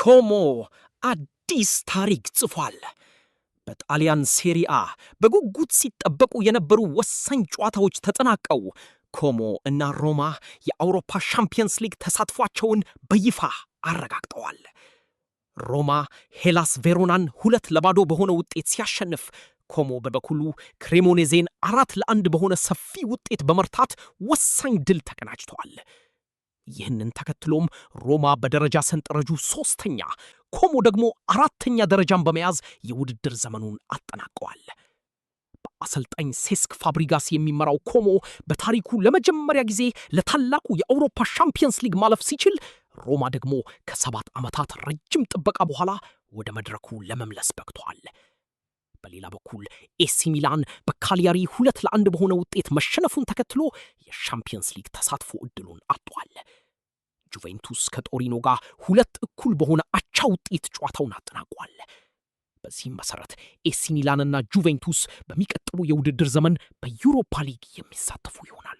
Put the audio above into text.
ኮሞ አዲስ ታሪክ ጽፏል። በጣሊያን ሴሪአ በጉጉት ሲጠበቁ የነበሩ ወሳኝ ጨዋታዎች ተጠናቀው ኮሞ እና ሮማ የአውሮፓ ሻምፒየንስ ሊግ ተሳትፏቸውን በይፋ አረጋግጠዋል። ሮማ ሄላስ ቬሮናን 2-0 በሆነ ውጤት ሲያሸንፍ ኮሞ በበኩሉ ክሬሞኔዜን 4-1 በሆነ ሰፊ ውጤት በመርታት ወሳኝ ድል ተቀናጅተዋል። ይህንን ተከትሎም ሮማ በደረጃ ሰንጠረዡ 3ኛ፣ ኮሞ ደግሞ 4ኛ ደረጃን በመያዝ የውድድር ዘመኑን አጠናቀዋል። በአሰልጣኝ ሴስክ ፋብሪጋስ የሚመራው ኮሞ በታሪኩ ለመጀመሪያ ጊዜ ለታላቁ የአውሮፓ ሻምፒየንስ ሊግ ማለፍ ሲችል፣ ሮማ ደግሞ ከ7 ዓመታት ረጅም ጥበቃ በኋላ ወደ መድረኩ ለመምለስ በቅቷል። በሌላ በኩል ኤሲ ሚላን በካሊያሪ 2-1 በሆነ ውጤት መሸነፉን ተከትሎ የሻምፒየንስ ሊግ ተሳትፎ ዕድሉን አጥቷል። ጁቬንቱስ ከጦሪኖ ጋር 2-1 በሆነ አቻ ውጤት ጨዋታውን አጠናቋል። በዚህም መሰረት ኤሲ ሚላንና ጁቬንቱስ በሚቀጥሉ የውድድር ዘመን በዩሮፓ ሊግ የሚሳተፉ ይሆናል።